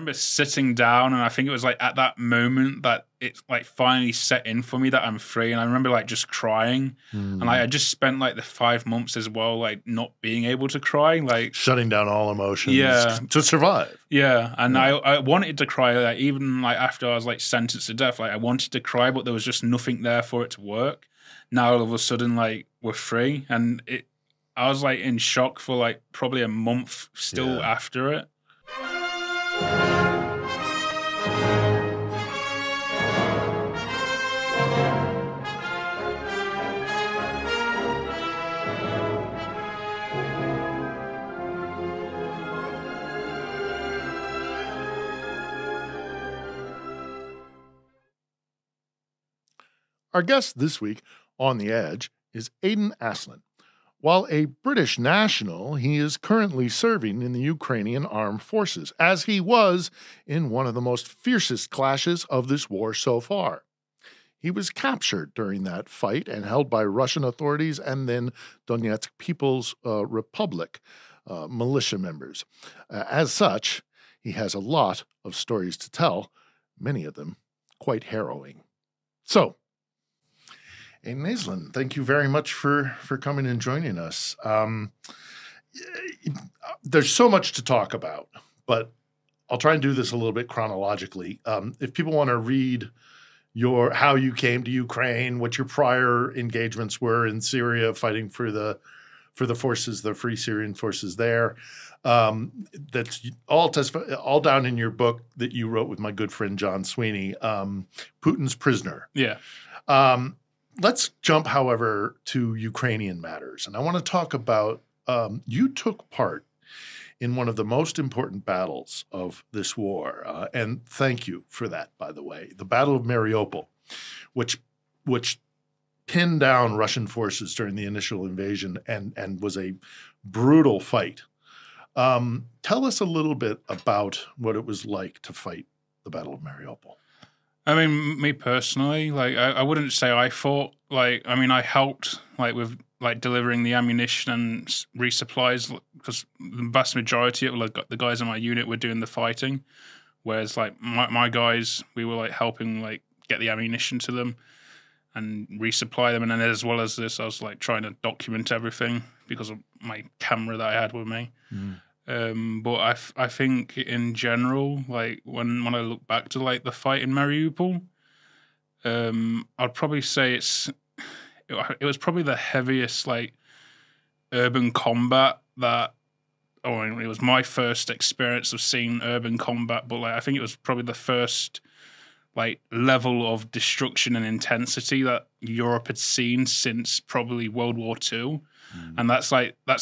remember sitting down, and I think it was like at that moment that it like finally set in for me that I'm free. And I remember like just crying, and like I just spent like the 5 months as well, like not being able to cry, like shutting down all emotions Yeah. to survive. yeah. And I wanted to cry, like even like after I was like sentenced to death, like I wanted to cry, but there was just nothing there for it to work. Now all of a sudden, like we're free, and I was like in shock for like probably a month still after it. Our guest this week on The Edge is Aiden Aslin. While a British national, he is currently serving in the Ukrainian armed forces, as he was in one of the most fiercest clashes of this war so far. He was captured during that fight and held by Russian authorities and then Donetsk People's Republic militia members. As such, he has a lot of stories to tell, many of them quite harrowing. So, Aiden Aslin, thank you very much for coming and joining us. There's so much to talk about, but I'll try and do this a little bit chronologically. If people want to read how you came to Ukraine, what your prior engagements were in Syria, fighting for the forces, the Free Syrian Forces there, that's all down in your book that you wrote with my good friend John Sweeney, Putin's Prisoner. Yeah. Let's jump, however, to Ukrainian matters. And I want to talk about you took part in one of the most important battles of this war. And thank you for that, by the way. The Battle of Mariupol, which pinned down Russian forces during the initial invasion and was a brutal fight. Tell us a little bit about what it was like to fight the Battle of Mariupol. I mean, me personally, like I wouldn't say I fought. Like, I mean, I helped like with like delivering the ammunition and resupplies because the vast majority of like the guys in my unit were doing the fighting, whereas like my guys, we were like helping like get the ammunition to them and resupply them, and then as well as this, I was like trying to document everything because of my camera that I had with me. But I think in general, like when I look back to like the fight in Mariupol, I'd probably say it was probably the heaviest like urban combat that. Oh, it was my first experience of seeing urban combat, but like I think it was probably the first like level of destruction and intensity that Europe had seen since probably World War II. And that's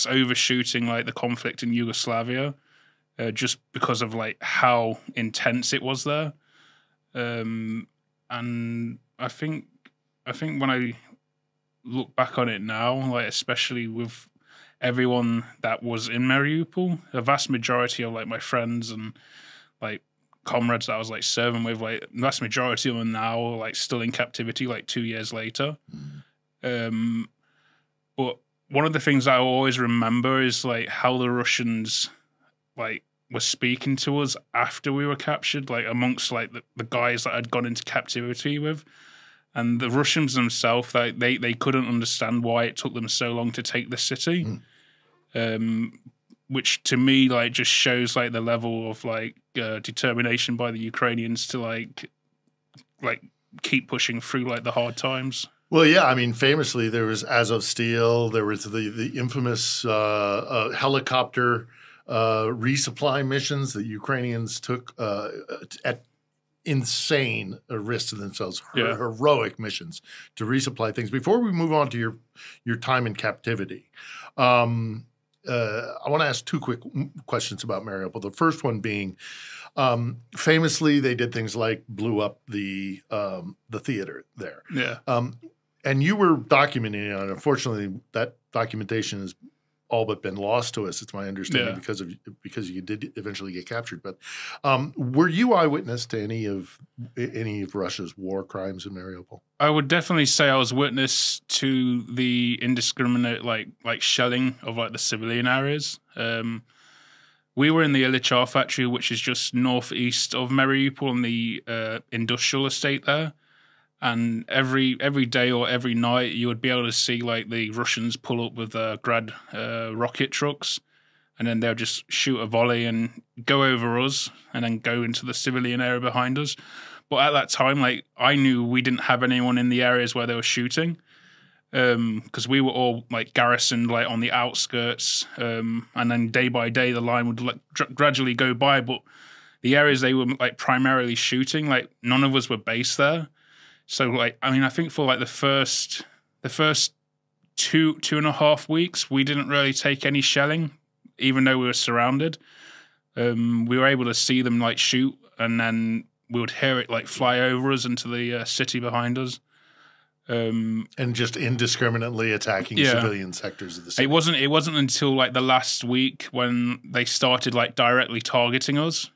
overshooting like the conflict in Yugoslavia, just because of like how intense it was there. And I think when I look back on it now, like especially with everyone that was in Mariupol, the vast majority of like my friends and like comrades that I was like serving with, like the vast majority of them now are like still in captivity like 2 years later. But one of the things I always remember is like how the Russians like were speaking to us after we were captured, like amongst like the guys that I'd gone into captivity with. And the Russians themselves, like they couldn't understand why it took them so long to take the city. Which to me like just shows like the level of like determination by the Ukrainians to like keep pushing through like the hard times. Well, yeah, I mean, famously there was Azov Steel, there was the infamous helicopter resupply missions that Ukrainians took at insane risk to themselves, heroic missions to resupply things. Before we move on to your time in captivity, I want to ask two quick questions about Mariupol. The first one being, famously, they did things like blew up the theater there. Yeah. And you were documenting it. Unfortunately, that documentation has all but been lost to us. It's my understanding because you did eventually get captured. But were you eyewitness to any of Russia's war crimes in Mariupol? I would definitely say I was witness to the indiscriminate like shelling of like the civilian areas. we were in the Ilichar factory, which is just northeast of Mariupol on the industrial estate there. And every day or every night, you would be able to see like the Russians pull up with Grad rocket trucks, and then they'll just shoot a volley and go over us, and then go into the civilian area behind us. But at that time, like I knew we didn't have anyone in the areas where they were shooting, because we were all like garrisoned like on the outskirts, and then day by day the line would like gradually go by. But the areas they were like primarily shooting, like none of us were based there. So, like, I mean, I think for like the first 2.5 weeks, we didn't really take any shelling, even though we were surrounded. We were able to see them like shoot, and then we would hear it like fly over us into the city behind us. And just indiscriminately attacking civilian sectors of the city. It wasn't until like the last week when they started like directly targeting us.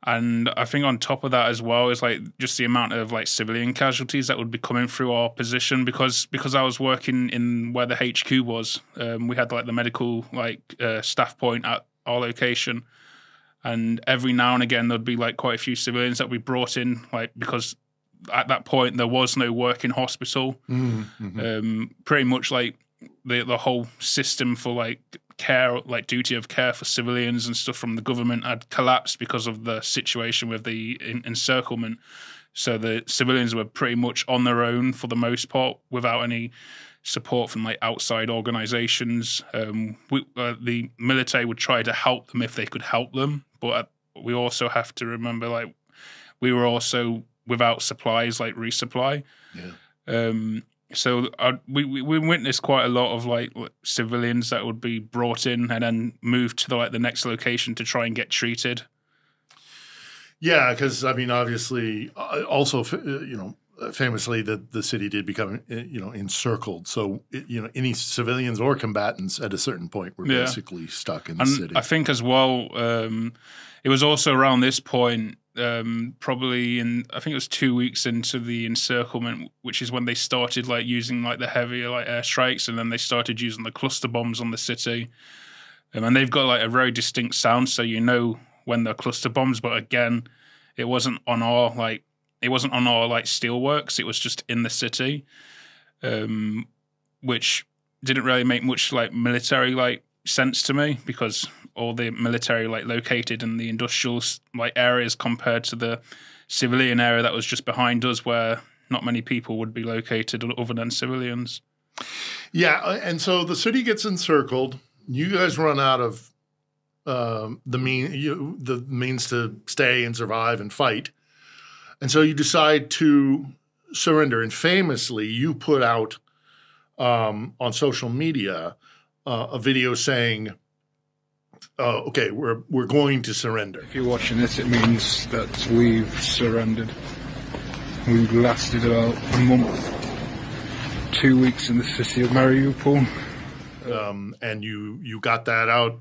And I think on top of that as well is like just the amount of like civilian casualties that would be coming through our position because I was working in where the HQ was. We had like the medical like staff point at our location, and every now and again there'd be like quite a few civilians that we brought in, like because at that point there was no working hospital. Pretty much like the whole system for like care, like duty of care for civilians and stuff from the government had collapsed because of the situation with the encirclement. So the civilians were pretty much on their own for the most part, without any support from like outside organizations. The military would try to help them if they could help them, but we also have to remember like we were also without supplies, like resupply. So we witnessed quite a lot of like civilians that would be brought in and then moved to the next location to try and get treated. Yeah, because I mean, obviously, also famously, the city did become encircled. So any civilians or combatants at a certain point were basically stuck in the city. I think as well, it was also around this point. Probably I think it was 2 weeks into the encirclement, which is when they started like using like the heavier like airstrikes, and then they started using the cluster bombs on the city. And they've got like a very distinct sound, so you know when they're cluster bombs. But again, it wasn't on our steelworks; it was just in the city, which didn't really make much like military like sense to me, because all the military like located in the industrial like areas compared to the civilian area that was just behind us, where not many people would be located other than civilians. Yeah, and so the city gets encircled. You guys run out of the means to stay and survive and fight, and so you decide to surrender. And famously, you put out on social media a video saying, okay, we're going to surrender. If you're watching this, it means that we've surrendered. We've lasted about a month, 2 weeks in the city of Mariupol. And you got that out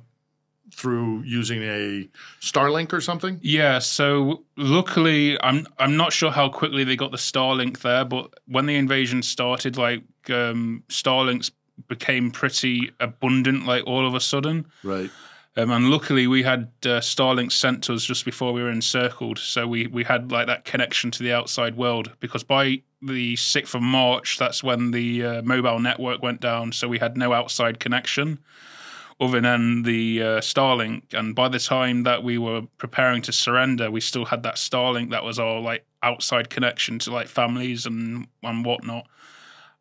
through using a Starlink or something? Yeah, so luckily, I'm not sure how quickly they got the Starlink there, but when the invasion started, like Starlinks became pretty abundant, like all of a sudden. Right. And luckily, we had Starlink sent to us just before we were encircled, so we had like that connection to the outside world. Because by the 6th of March, that's when the mobile network went down, so we had no outside connection other than the Starlink. And by the time that we were preparing to surrender, we still had that Starlink that was our like outside connection to like families and whatnot.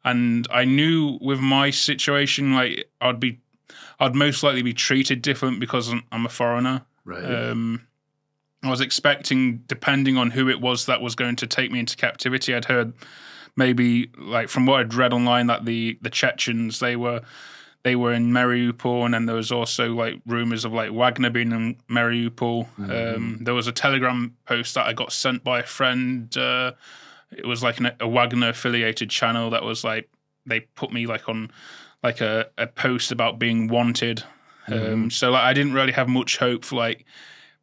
And I knew with my situation, like I'd most likely be treated different because I'm a foreigner. Right. I was expecting, depending on who it was that was going to take me into captivity, I'd heard maybe like from what I'd read online that the Chechens they were in Mariupol, and then there was also like rumors of like Wagner being in Mariupol. There was a Telegram post that I got sent by a friend. It was like a Wagner affiliated channel that was like they put me like on like a post about being wanted. So like I didn't really have much hope for like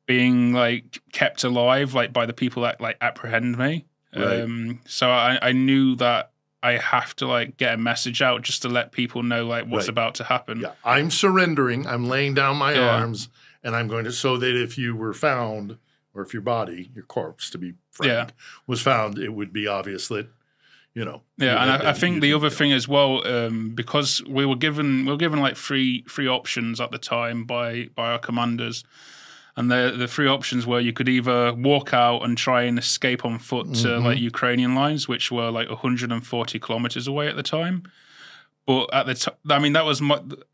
being like kept alive like by the people that like apprehend me. Right. So I knew that I have to like get a message out just to let people know like what's about to happen. Yeah, I'm surrendering. I'm laying down my arms, and I'm going to, so that if you were found, or if your body, your corpse, to be frank, was found, it would be obvious that, you know. Yeah, and I think the other thing as well, because we were given like three options at the time by our commanders. And the three options were you could either walk out and try and escape on foot to like Ukrainian lines, which were like 140 kilometers away at the time. But at the time, I mean, that was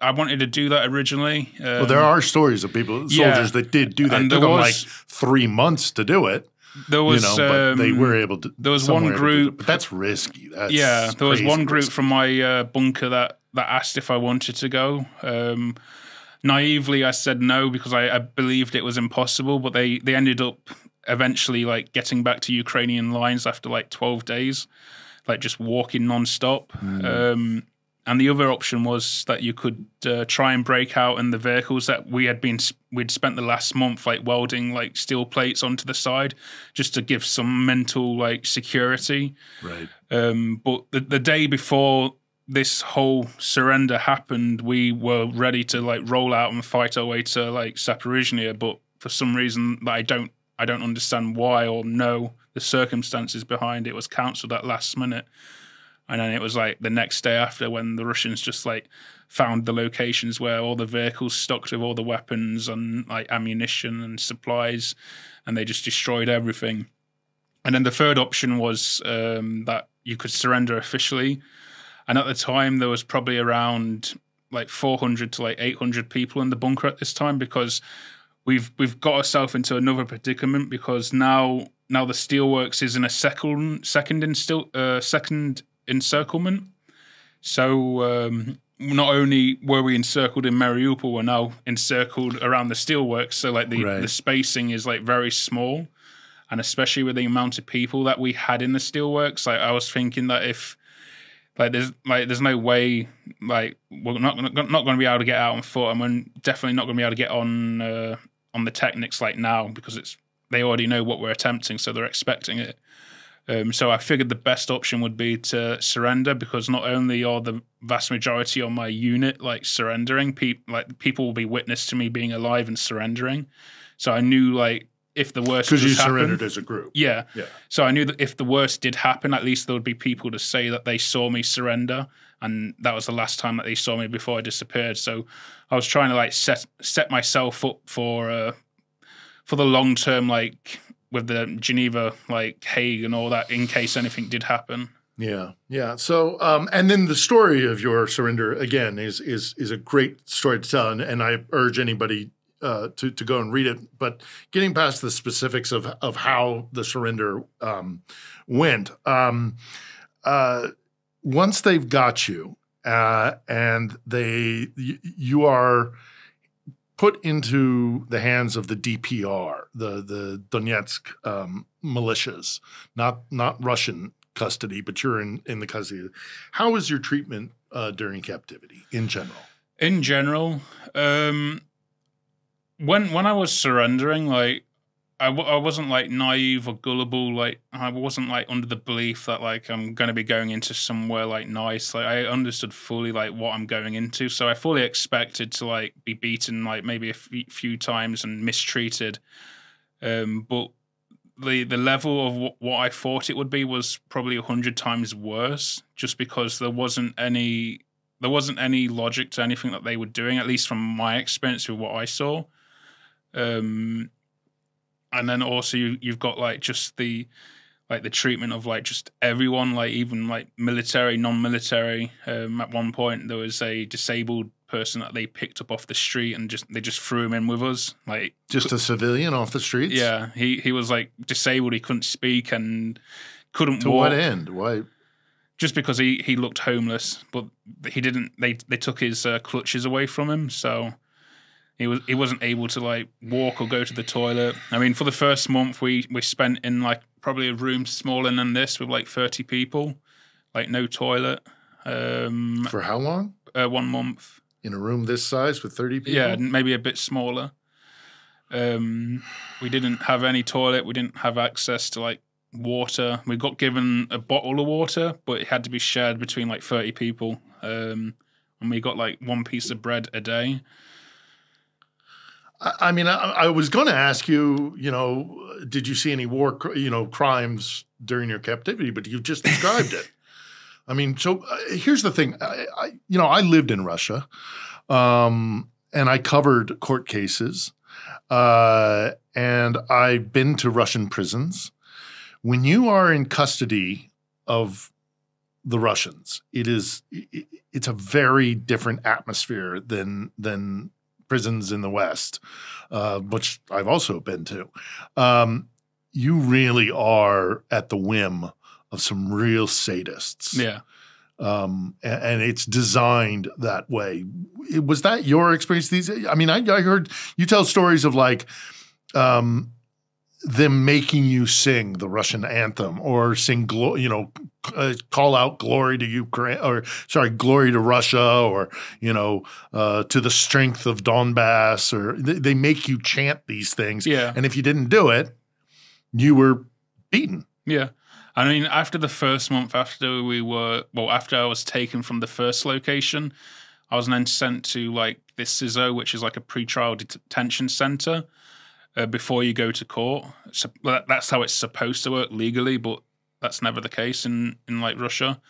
I wanted to do that originally. Well, there are stories of soldiers that did do that. It took them like 3 months to do it. There was, but they were able to. There was one group, but that's risky. That's there was one group from my bunker that asked if I wanted to go. Naively, I said no because I believed it was impossible, but they ended up eventually like getting back to Ukrainian lines after like 12 days, like just walking nonstop. And the other option was that you could try and break out in the vehicles that we'd spent the last month like welding like steel plates onto the side just to give some mental like security. Right. But the day before this whole surrender happened, we were ready to like roll out and fight our way to like Zaporizhzhia, but for some reason that I don't understand why or know the circumstances behind it, was cancelled at last minute. And then it was like the next day after when the Russians just like found the locations where all the vehicles stocked with all the weapons and like ammunition and supplies, and they just destroyed everything. And then the third option was that you could surrender officially. And at the time, there was probably around like 400 to like 800 people in the bunker at this time, because we've got ourselves into another predicament, because now the steelworks is in a second encirclement. So not only were we encircled in Mariupol, we're now encircled around the steelworks. So like the spacing is like very small, and especially with the amount of people that we had in the steelworks, like I was thinking that if there's no way like we're not going to be able to get out on foot, and we're definitely not going to be able to get on the Technics like now, because they already know what we're attempting, so they're expecting it. So I figured the best option would be to surrender, because not only are the vast majority of my unit like surrendering, people will be witness to me being alive and surrendering. So I knew like if the worst, because you surrendered as a group, yeah. So I knew that if the worst did happen, at least there would be people to say that they saw me surrender, and that was the last time that they saw me before I disappeared. So I was trying to like set myself up for the long term, like with the Geneva, like Hague and all that, in case anything did happen. Yeah. So, and then the story of your surrender again is a great story to tell, and I urge anybody to go and read it. But getting past the specifics of how the surrender went, once they've got you and you are put into the hands of the DPR, the Donetsk militias, not Russian custody, but you're in the custody. How was your treatment during captivity in general? In general, when I was surrendering, like I wasn't like naive or gullible. Like I wasn't like under the belief that like I'm going to be going into somewhere like nice. Like I understood fully like what I'm going into, so I fully expected to like be beaten like maybe a few times and mistreated. But the level of what I thought it would be was probably 100 times worse, just because there wasn't any logic to anything that they were doing, at least from my experience with what I saw. And then also you've got like just the treatment of like just everyone, like even like military, non-military. At one point there was a disabled person that they picked up off the street and they just threw him in with us, like just a civilian off the streets. Yeah, he was like disabled, he couldn't speak and couldn't walk. To what end? Why? Just because he looked homeless, but he didn't. They took his clutches away from him, so he wasn't able to like walk or go to the toilet. I mean, for the first month, we spent in like probably a room smaller than this with like 30 people, like no toilet. For how long? 1 month. In a room this size with 30 people? Yeah, maybe a bit smaller. We didn't have any toilet. We didn't have access to like water. We got given a bottle of water, but it had to be shared between like 30 people. And we got like one piece of bread a day. I mean, I was going to ask you, did you see any war, crimes during your captivity? But you've just described it. I mean, so here's the thing. I lived in Russia, and I covered court cases, and I've been to Russian prisons. When you are in custody of the Russians, it's a very different atmosphere than prisons in the West, which I've also been to. You really are at the whim of some real sadists. Yeah. And it's designed that way. Was that your experience? I mean, I heard you tell stories of like them making you sing the Russian anthem or sing, call out glory to Ukraine, or glory to Russia, or, to the strength of Donbass, or they make you chant these things. Yeah. And if you didn't do it, you were beaten. Yeah. I mean, after the first month, after I was taken from the first location, I was then sent to like this CISO, which is like a pretrial detention center, before you go to court. So that's how it's supposed to work legally, but that's never the case in like Russia.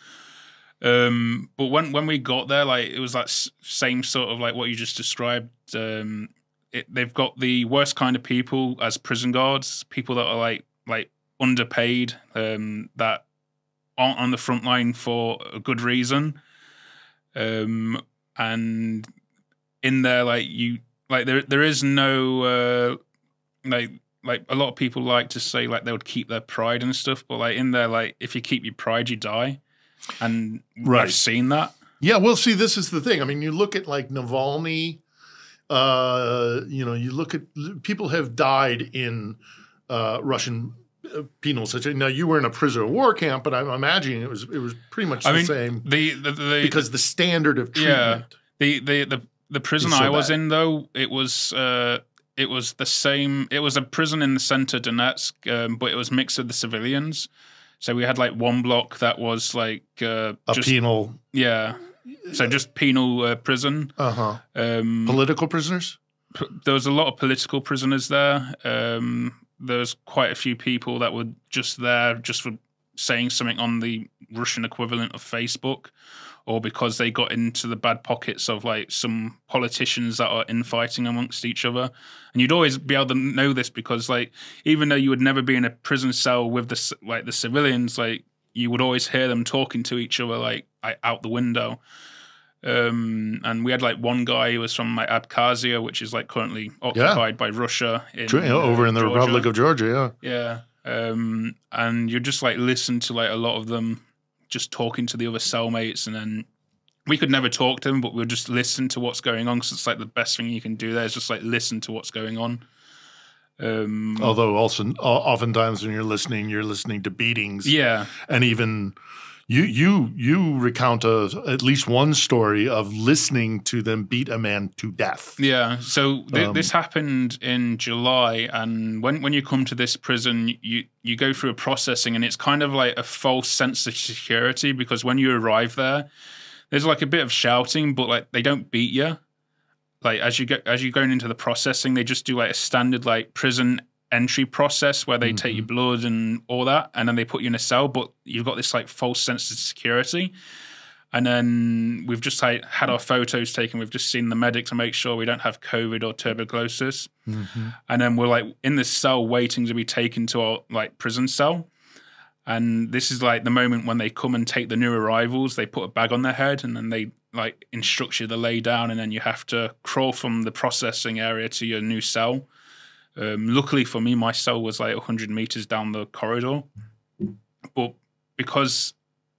But when we got there, like it was that same sort of like what you just described. They've got the worst kind of people as prison guards, people that are like underpaid, that aren't on the front line for a good reason. And in there, there is no like a lot of people like to say like they would keep their pride and stuff, but like in there, like if you keep your pride, you die. And right. I've seen that. Yeah, well, see, this is the thing. I mean, you look at like Navalny, you look at people have died in Russian penal situation. Now, you were in a prisoner of war camp, but I'm imagining it was pretty much the same. Because the standard of treatment. Yeah, the prison I was in, though, it was the same. It was a prison in the center, Donetsk, but it was mixed with the civilians. So we had like one block that was like penal. Yeah. So just penal prison. Political prisoners? There was a lot of political prisoners there. There's quite a few people that were just there just for saying something on the Russian equivalent of Facebook, or because they got into the bad pockets of like some politicians that are infighting amongst each other. And you'd always be able to know this because like even though you would never be in a prison cell with the civilians, like you would always hear them talking to each other like out the window. And we had like one guy who was from like Abkhazia, which is like currently occupied by Russia over in the Georgia. Republic of Georgia. Yeah. And you just like listen to like a lot of them just talking to the other cellmates, and then we could never talk to them, but we'll just listen to what's going on, because it's like the best thing you can do there is just like listen to what's going on. Although also oftentimes when you're listening to beatings. Yeah. And even you recount at least one story of listening to them beat a man to death. Yeah. So this happened in July, and when you come to this prison, you go through a processing, and it's kind of like a false sense of security, because when you arrive there's like a bit of shouting, but like they don't beat you. Like as you're going into the processing, they just do like a standard like prison entry process where they take your blood and all that, and then they put you in a cell, but you've got this like false sense of security. And then we've just like had our photos taken. We've just seen the medic to make sure we don't have COVID or tuberculosis. And then we're like in this cell waiting to be taken to our like prison cell. And this is like the moment when they come and take the new arrivals. They put a bag on their head, and then they like instruct you to lay down, and then you have to crawl from the processing area to your new cell. Luckily for me, my cell was like 100 meters down the corridor. But because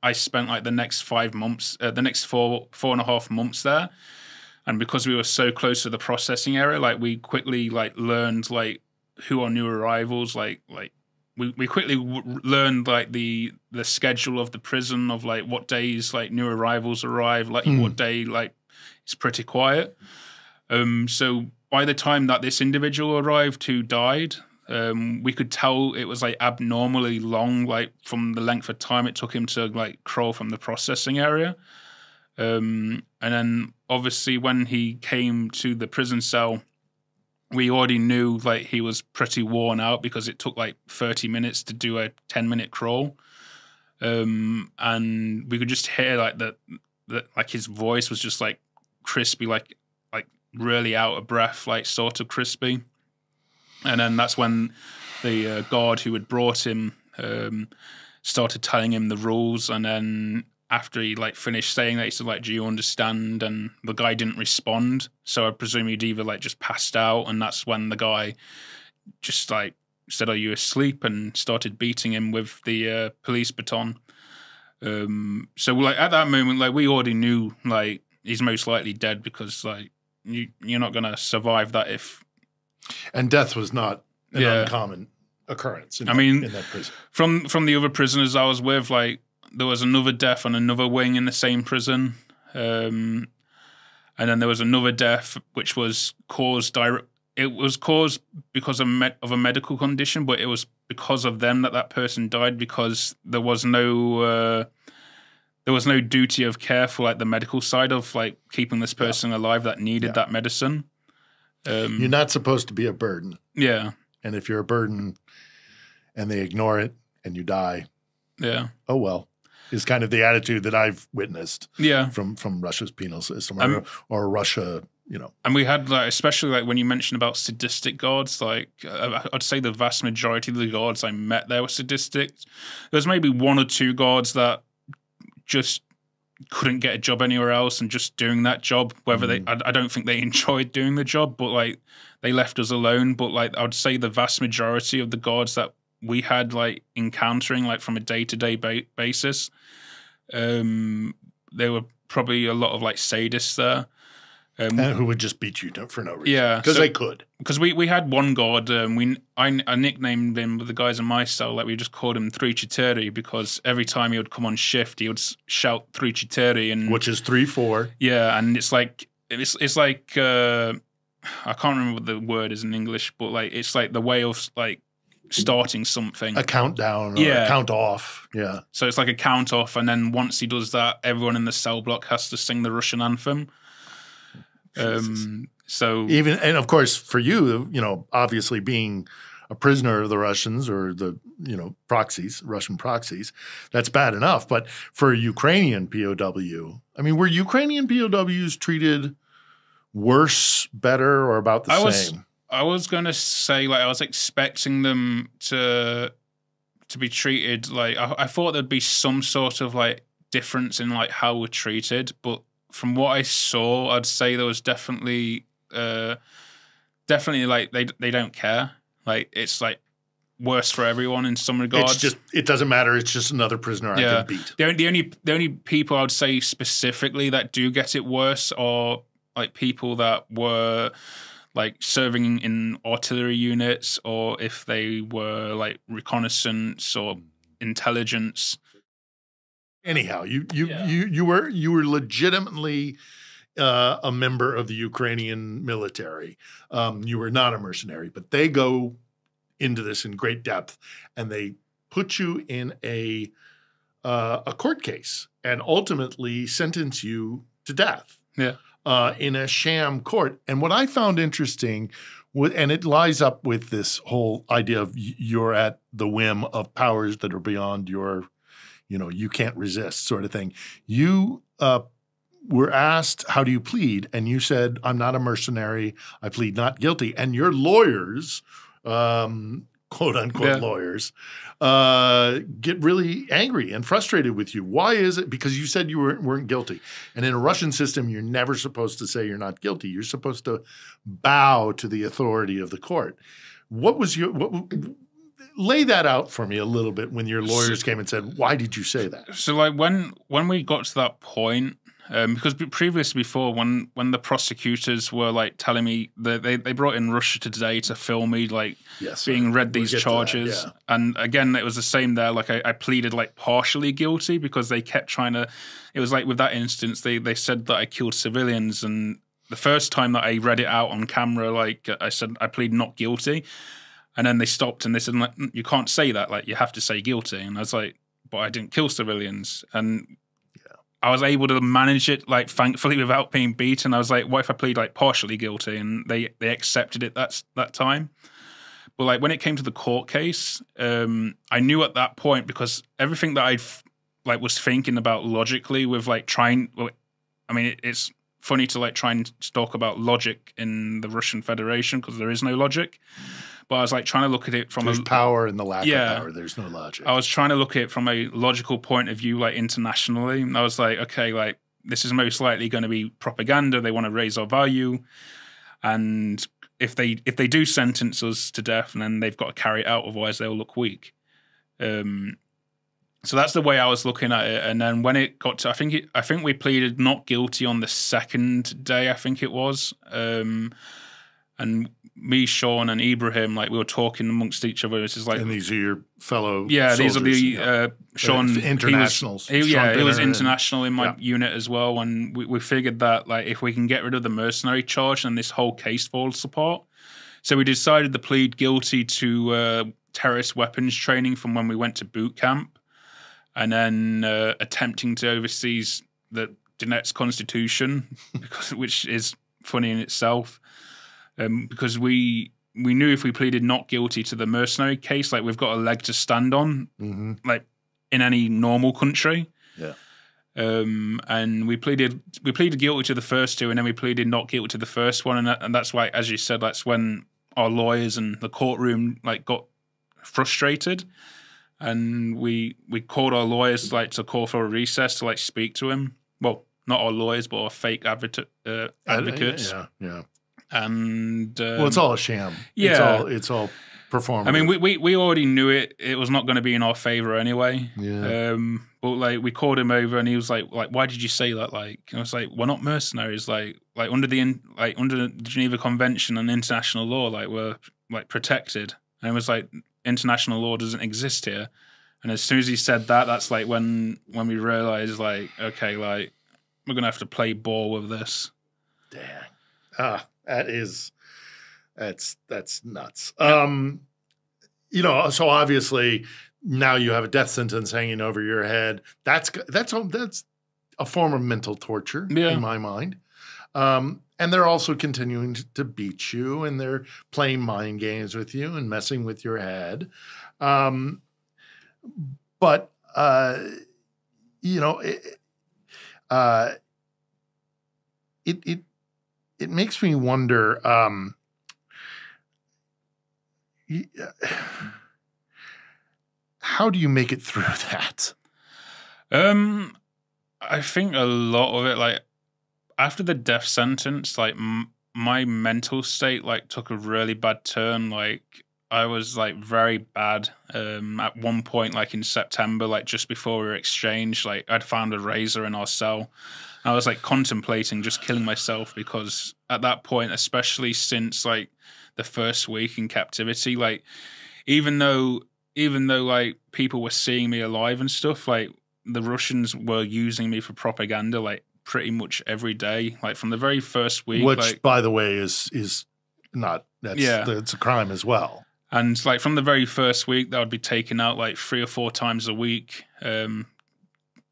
I spent like the next 5 months, the next four and a half months there, and because we were so close to the processing area, like we quickly like learned like who our new arrivals like. We quickly learned like the schedule of the prison, of like what days like new arrivals arrive, like what day like it's pretty quiet. So by the time that this individual arrived who died, We could tell it was like abnormally long, like from the length of time it took him to like crawl from the processing area. And then obviously when he came to the prison cell, we already knew like he was pretty worn out because it took like 30 minutes to do a 10-minute crawl. And we could just hear like that like his voice was just like crispy, like really out of breath, like sort of crispy. And then that's when the guard who had brought him started telling him the rules. And then after he like finished saying that, he said like, "Do you understand?" And the guy didn't respond. So I presume he'd either like just passed out. And that's when the guy just like said, "Are you asleep?" and started beating him with the police baton. So like at that moment, like we already knew like he's most likely dead because like you're not gonna survive that if. And death was not an uncommon occurrence in that prison. From the other prisoners I was with, like there was another death on another wing in the same prison, and then there was another death which was caused It was caused because of a medical condition, but it was because of them that person died because there was no duty of care for like the medical side of like keeping this person alive that needed that medicine. You're not supposed to be a burden. Yeah. And if you're a burden and they ignore it and you die, oh well, is kind of the attitude that I've witnessed from Russia's penal system or Russia, you know. And we had like, especially like when you mentioned about sadistic guards, like I'd say the vast majority of the guards I met there were sadistic. There's maybe one or two guards that just couldn't get a job anywhere else and just doing that job, whether I don't think they enjoyed doing the job, but like they left us alone. But like I would say the vast majority of the guards that we had like encountering like from a day-to-day basis, there were probably a lot of like sadists there. And who would just beat you for no reason. Yeah. Because they could. Because we had one guard, I nicknamed him with the guys in my cell, like we just called him Triciteri because every time he would come on shift, he would shout Triciteri. Which is 3-4. Yeah, and it's like, I can't remember what the word is in English, but like it's like the way of like starting something. A countdown or a count off. Yeah. So it's like a count off, and then once he does that, everyone in the cell block has to sing the Russian anthem. So even, and of course for you, you know, obviously being a prisoner of the Russians or the, you know, Russian proxies, that's bad enough. But for a Ukrainian POW, I mean, were Ukrainian POWs treated worse, better, or about the same? I was going to say, like, I was expecting them to be treated like, I thought there'd be some sort of like difference in like how we're treated, but from what I saw, I'd say there was definitely like they don't care. Like it's like worse for everyone in some regards. It's just, it doesn't matter. It's just another prisoner I can beat. The only people I would say specifically that do get it worse are like people that were like serving in artillery units, or if they were like reconnaissance or intelligence. Anyhow, you were legitimately a member of the Ukrainian military. You were not a mercenary, but they go into this in great depth, and they put you in a court case and ultimately sentence you to death. Yeah. In a sham court. And what I found interesting, and it lies up with this whole idea of you're at the whim of powers that are beyond your, you know, you can't resist sort of thing. You were asked, how do you plead? And you said, I'm not a mercenary. I plead not guilty. And your lawyers, quote unquote lawyers, get really angry and frustrated with you. Why is it? Because you said you weren't guilty. And in a Russian system, you're never supposed to say you're not guilty. You're supposed to bow to the authority of the court. Lay that out for me a little bit when your lawyers came and said, why did you say that? So like when we got to that point, because previously before when the prosecutors were like telling me that they brought in Russia Today to film me like being read these charges. And again, it was the same there. Like I pleaded like partially guilty because they kept trying to, it was like with that instance, they said that I killed civilians. And the first time that I read it out on camera, like I said, I plead not guilty. And then they stopped and they said, like, you can't say that. Like, you have to say guilty. And I was like, but I didn't kill civilians. And I was able to manage it, like, thankfully, without being beaten. I was like, what if I plead, like, partially guilty? And they accepted it that time. But, like, when it came to the court case, I knew at that point, because everything that I was thinking about logically with, like, it's funny to, like, try and talk about logic in the Russian Federation because there is no logic. But I was like trying to look at it from There's power in the lack of power. There's no logic. I was trying to look at it from a logical point of view, like internationally. And I was like, okay, like this is most likely going to be propaganda. They want to raise our value, and if they do sentence us to death, and then they've got to carry it out, otherwise they'll look weak. So that's the way I was looking at it. And then when it got to, I think we pleaded not guilty on the second day. I think it was. And me, Sean, and Ibrahim, like we were talking amongst each other. It's just like, and these are your fellow. Yeah, soldiers, these are the Sean internationals. He was international in my unit as well, and we figured that like if we can get rid of the mercenary charge, then this whole case falls apart. So we decided to plead guilty to terrorist weapons training from when we went to boot camp, and then attempting to oversee the Donetsk constitution, which is funny in itself. Because we knew if we pleaded not guilty to the mercenary case, like we've got a leg to stand on, like in any normal country. Yeah. And we pleaded guilty to the first two, and then we pleaded not guilty to the first one, and that's why, as you said, that's when our lawyers and the courtroom like got frustrated, and we called our lawyers like to call for a recess to like speak to him. Well, not our lawyers, but our fake advocates. Yeah. And well, it's all a sham. Yeah, it's all performative. I mean, we already knew it was not going to be in our favor anyway. Yeah. But like we called him over, and he was like, why did you say that? Like, and I was like, we're not mercenaries. Like under the Geneva Convention and international law, like we're like protected. And it was like international law doesn't exist here. And as soon as he said that, that's like when we realized like, okay, like we're gonna have to play ball with this. Dang. That's nuts. So obviously now you have a death sentence hanging over your head. That's a form of mental torture in my mind. And they're also continuing to beat you, and they're playing mind games with you and messing with your head. But it makes me wonder, how do you make it through that? I think a lot of it, like after the death sentence, like my mental state like took a really bad turn. Like I was like very bad. At one point, like in September, like just before we were exchanged, like I'd found a razor in our cell. I was like contemplating just killing myself, because at that point, especially since like the first week in captivity, like even though like people were seeing me alive and stuff, like the Russians were using me for propaganda like pretty much every day, like from the very first week. Which, like, by the way, is not it's a crime as well. And like from the very first week, that would be taken out like 3 or 4 times a week,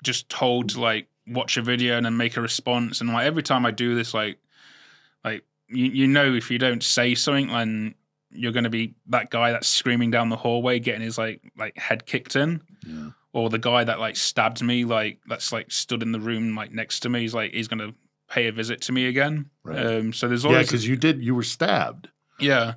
just told to like watch a video and then make a response. And like every time I do this, like you know, if you don't say something, then you're going to be that guy that's screaming down the hallway, getting his like head kicked in, or the guy that like stabbed me, like that's like stood in the room like next to me. He's going to pay a visit to me again. Right. So there's always because you were stabbed. Yeah.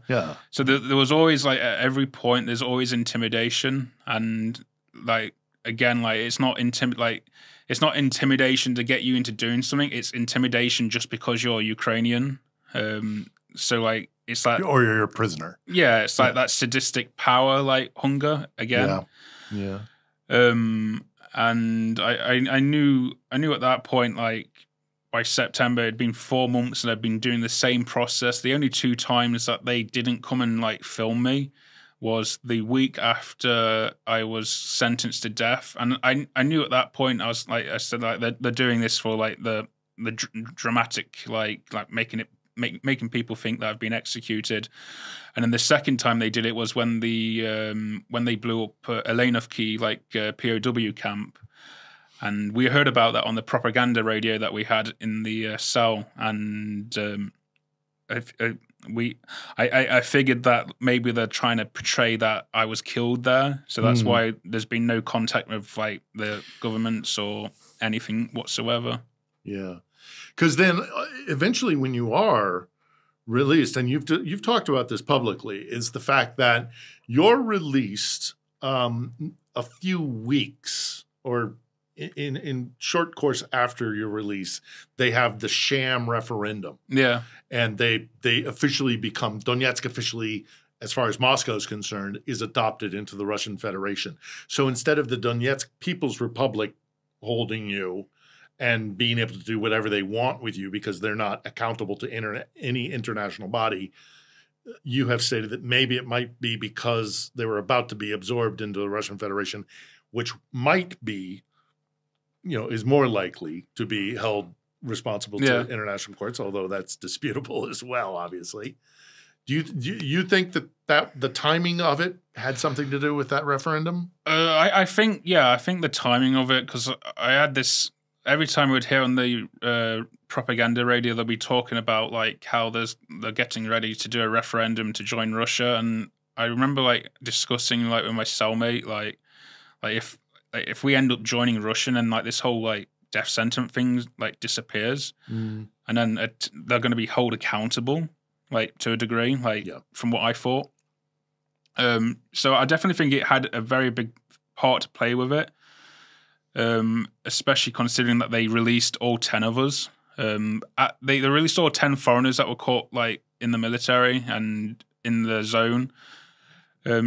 So there was always like at every point there's always intimidation, and like again, like it's not intimidation to get you into doing something. It's intimidation just because you're Ukrainian. So like it's like, or you're a prisoner. Yeah, it's like that sadistic power, like hunger again. Yeah. And I knew at that point, like by September, it'd been 4 months and I'd been doing the same process. The only 2 times that they didn't come and like film me was the week after I was sentenced to death. And I knew at that point, I said, like, they're doing this for like the dramatic, like making it making people think that I've been executed. And then the second time they did it was when they blew up Elenovki, POW camp. And we heard about that on the propaganda radio that we had in the cell. And I figured that maybe they're trying to portray that I was killed there. So that's why there's been no contact with the governments or anything whatsoever. Yeah. Because then eventually when you are released, and you've talked about this publicly, is the fact that you're released a few weeks or in short course after your release, they have the sham referendum. Yeah. And they officially become, Donetsk officially, as far as Moscow is concerned, is adopted into the Russian Federation. So instead of the Donetsk People's Republic holding you and being able to do whatever they want with you because they're not accountable to any international body, you have stated that maybe it might be because they were about to be absorbed into the Russian Federation, which might be, is more likely to be held responsible to international courts, although that's disputable as well, obviously. Do you think that the timing of it had something to do with that referendum? I think the timing of it, because I had this every time we'd hear on the propaganda radio, they'll be talking about how they're getting ready to do a referendum to join Russia, and I remember discussing with my cellmate if we end up joining Russian and this whole death sentence thing disappears, and then they're going to be held accountable to a degree from what I thought. So I definitely think it had a very big part to play with it, especially considering that they released all 10 of us. They released all 10 foreigners that were caught in the military and in the zone.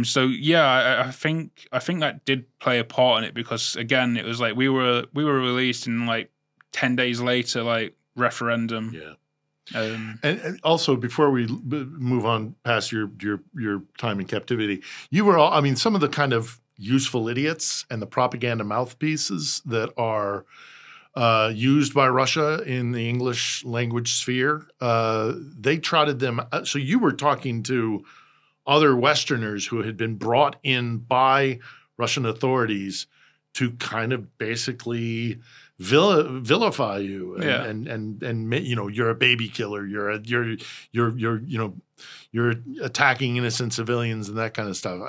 So yeah, I think that did play a part in it, because again, it was we were released and 10 days later, referendum. Yeah. And also, before we move on past your time in captivity, you were all, some of the kind of useful idiots and the propaganda mouthpieces that are used by Russia in the English language sphere, they trotted them. So you were talking to other Westerners who had been brought in by Russian authorities to kind of basically vilify you and you're a baby killer, you're attacking innocent civilians and that kind of stuff.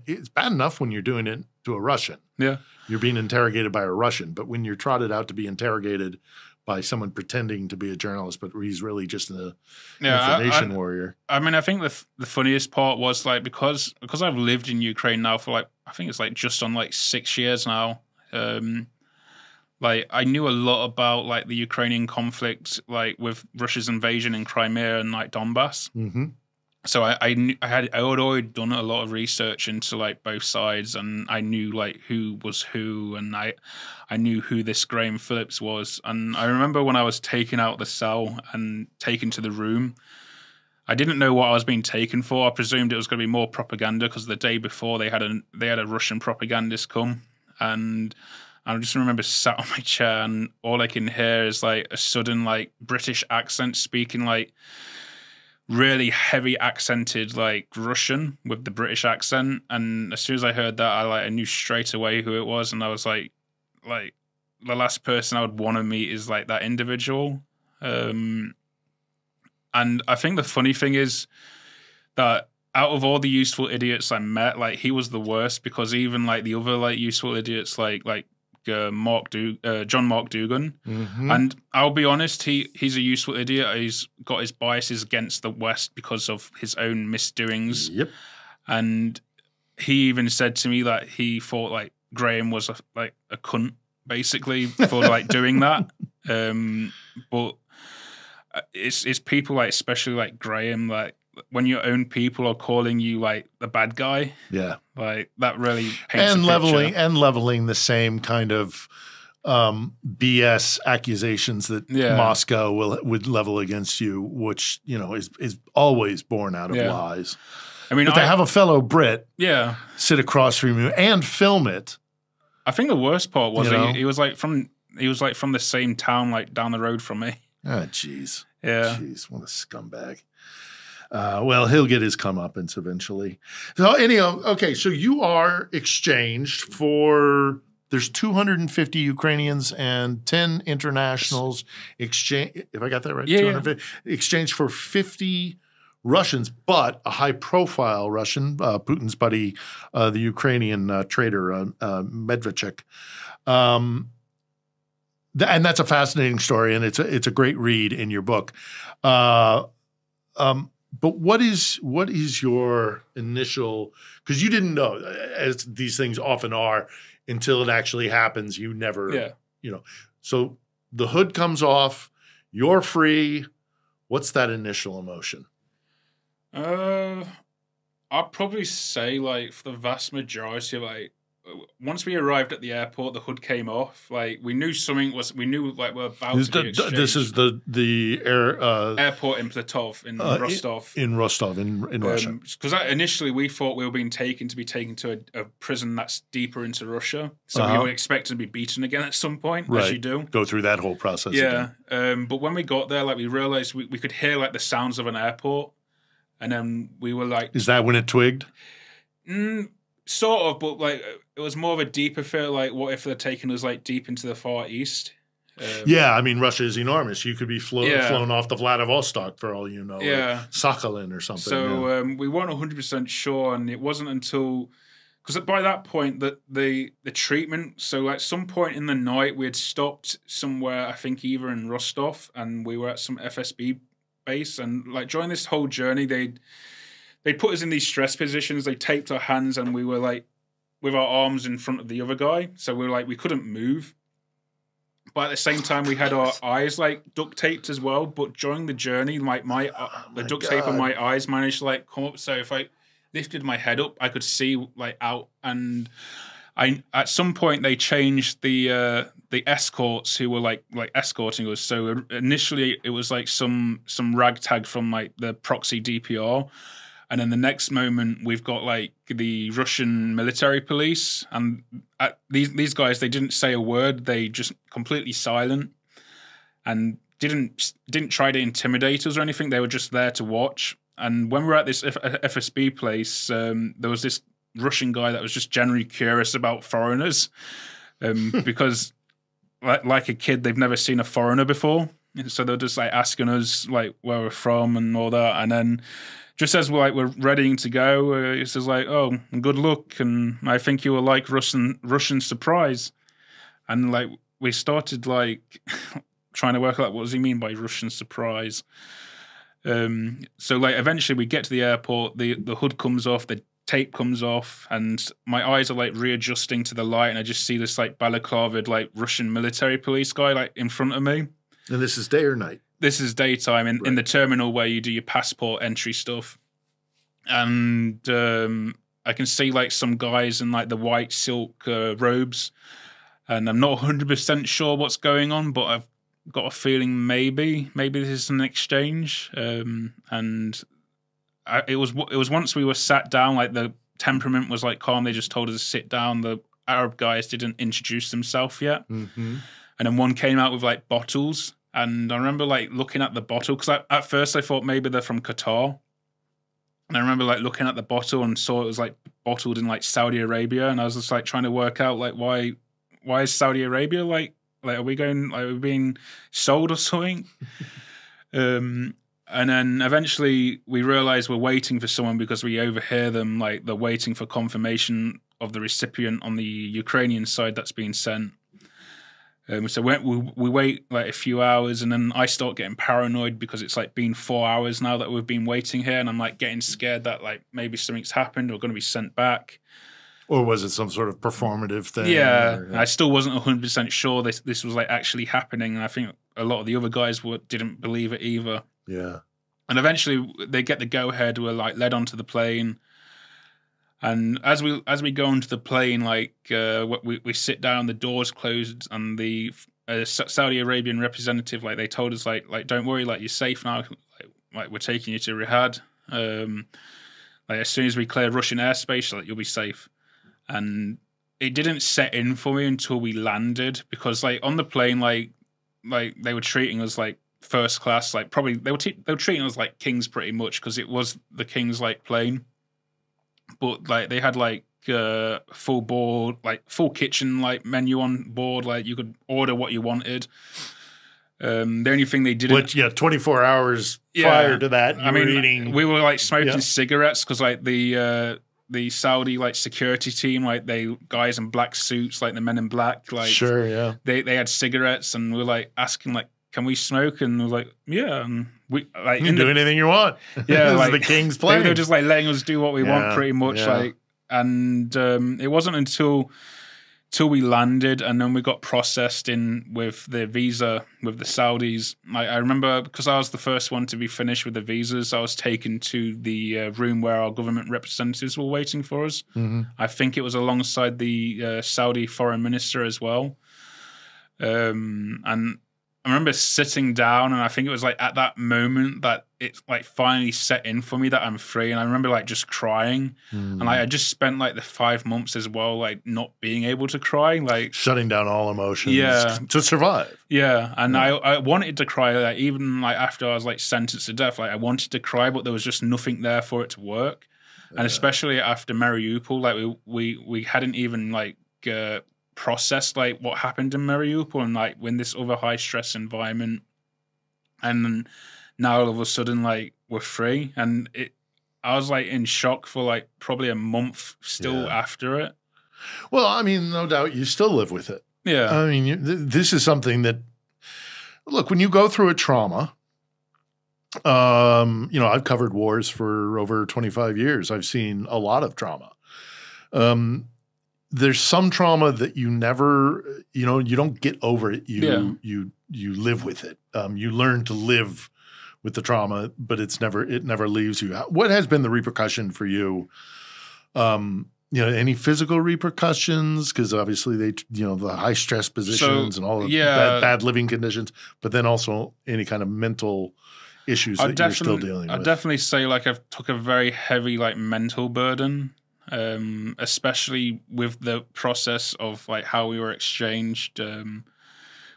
It's bad enough when you're doing it to a Russian. Yeah, you're being interrogated by a Russian, but when you're trotted out to be interrogated by someone pretending to be a journalist, but he's really just an information warrior. I think the funniest part was because I've lived in Ukraine now for I think it's just on 6 years now. I knew a lot about the Ukrainian conflict, with Russia's invasion in Crimea and Donbass. Mm-hmm. So I had already done a lot of research into both sides, and I knew who was who, and I knew who this Graham Phillips was. And I remember when I was taken out the cell and taken to the room, I didn't know what I was being taken for. I presumed it was going to be more propaganda, because the day before they had a Russian propagandist come, and I just remember sat on my chair, and all I can hear is a sudden British accent speaking really heavy accented Russian with the British accent. And as soon as I heard that, I knew straight away who it was, and I was like the last person I would want to meet is that individual. And I think the funny thing is that out of all the useful idiots I met, he was the worst, because even the other useful idiots John Mark Dugan, and I'll be honest, he's a useful idiot. He's got his biases against the West because of his own misdoings. Yep. And he even said to me that he thought Graham was a cunt, basically, for doing that. But it's people especially Graham, when your own people are calling you the bad guy, that really paints and a leveling picture. and leveling the same kind of BS accusations that Moscow would level against you, which is always born out of lies. But to have a fellow Brit sit across from you and film it. I think the worst part was he was from the same town down the road from me. Oh, jeez. Yeah. Jeez, what a scumbag. Well, he'll get his comeuppance eventually. So anyhow, okay, so you are exchanged for, there's 250 Ukrainians and 10 internationals exchange, if I got that right, Yeah, 250, exchanged for 50 Russians, but a high-profile Russian, Putin's buddy, the Ukrainian trader, Medvedchuk. And that's a fascinating story, and it's a great read in your book. But what is your initial, because you didn't know, as these things often are, until it actually happens, you never, So the hood comes off, you're free. What's that initial emotion? I'd probably say, like, for the vast majority of, like, once we arrived at the airport, the hood came off. Like, we knew something was, we knew, like, we're about to be exchanged. This is the airport in Platov, in Rostov. In Rostov, in Russia. Because initially we thought we were being taken to a prison that's deeper into Russia. So we were expecting to be beaten again at some point, as you do. Go through that whole process again. But when we got there, like, we realized we could hear, like, the sounds of an airport. And then we were like... Is that when it twigged? Sort of, but, like, it was more of a deeper feel, like, what if they're taking us, like, deep into the Far East? I mean, Russia is enormous. You could be flown off the Vladivostok for all you know, or Sakhalin or something. So we weren't 100% sure, and it wasn't until... Because by that point, the treatment... So at some point in the night, we had stopped somewhere, I think either in Rostov, and we were at some FSB base, and, like, during this whole journey, they put us in these stress positions. They taped our hands, and we were, like, with our arms in front of the other guy. So we were like, we couldn't move. But at the same time, we had our eyes, like, duct taped as well. But during the journey, like, the duct tape on my eyes managed to, like, come up. So if I lifted my head up, I could see, like, out. And at some point, they changed the escorts who were, like escorting us. So initially, it was, like, some ragtag from, like, the proxy DPR. And then the next moment, we've got, like, the Russian military police. And these guys, they didn't say a word. They just completely silent and didn't try to intimidate us or anything. They were just there to watch. And when we were at this FSB place, there was this Russian guy that was just generally curious about foreigners because, like a kid, they've never seen a foreigner before. So they're just, like, asking us, like, where we're from and all that. And then... just as we're readying to go, he says, like, oh, good luck, and I think you will like Russian surprise. And, like, we started, like, trying to work out what does he mean by Russian surprise. So, like, eventually we get to the airport, the hood comes off, the tape comes off, and my eyes are, like, readjusting to the light, and I just see this, like, balaclavaed, like, Russian military police guy, like, in front of me. And this is day or night? This is daytime in the terminal where you do your passport entry stuff. And I can see, like, some guys in, like, the white silk robes. And I'm not 100% sure what's going on, but I've got a feeling maybe this is an exchange. And it was once we were sat down, like, the temperament was, like, calm. They just told us to sit down. The Arab guys didn't introduce themselves yet. Mm-hmm. And then one came out with, like, bottles. And I remember, like, looking at the bottle, because at first I thought maybe they're from Qatar. And I remember, like, looking at the bottle and saw it was, like, bottled in, like, Saudi Arabia. And I was just, like, trying to work out, like, why is Saudi Arabia, like are we being sold or something? And then eventually we realized we're waiting for someone because we overhear them, like, they're waiting for confirmation of the recipient on the Ukrainian side that's being sent. So we wait, like, a few hours, and then I start getting paranoid because it's, like, been 4 hours now that we've been waiting here, and I'm, like, getting scared that, like, maybe something's happened or going to be sent back. Or was it some sort of performative thing? Yeah, I still wasn't 100% sure this was, like, actually happening, and I think a lot of the other guys didn't believe it either. Yeah. And eventually they get the go-ahead, we're, like, led onto the plane. And as we go onto the plane, like, we sit down, the doors closed, and the Saudi Arabian representative, like, they told us, like, don't worry, like, you're safe now. Like, we're taking you to Riyadh. Like, as soon as we clear Russian airspace, like, you'll be safe. And it didn't set in for me until we landed, because, like, on the plane, like they were treating us like first class. Like probably they were treating us like kings pretty much because it was the king's like plane. But like they had like full board, like full kitchen like menu on board. Like you could order what you wanted. The only thing they didn't, Which 24 hours prior to that, we were like smoking cigarettes because like the Saudi like security team, like they guys in black suits, like the men in black, like they had cigarettes, and we were like asking like, can we smoke? And we were like, yeah, and we like you can do anything you want. Yeah, like the king's plane. They were just like letting us do what we want, pretty much. Like, and it wasn't until we landed and then we got processed in with the visa with the Saudis. I remember because I was the first one to be finished with the visas, I was taken to the room where our government representatives were waiting for us. Mm-hmm. I think it was alongside the Saudi foreign minister as well. And I remember sitting down, and I think it was like at that moment that it like finally set in for me that I'm free. And I remember like just crying, and I just spent like the 5 months as well, like not being able to cry, like shutting down all emotions, to survive. Yeah, and I wanted to cry, like even like after I was like sentenced to death, like I wanted to cry, but there was just nothing there for it to work. And especially after Mariupol, like we hadn't even like processed like what happened in Mariupol, and like when this other high stress environment, and now all of a sudden like we're free, and I was like in shock for like probably a month still after it. Well, I mean, no doubt you still live with it. Yeah, I mean, this is something that, look, when you go through a trauma, I've covered wars for over 25 years. I've seen a lot of trauma. There's some trauma that you never, you don't get over it. You live with it. You learn to live with the trauma, but it never leaves you. What has been the repercussion for you? Any physical repercussions? Because obviously the high stress positions and all of bad living conditions, but then also any kind of mental issues that you're still dealing with. I'd definitely say like I've took a very heavy like mental burden. Especially with the process of like how we were exchanged.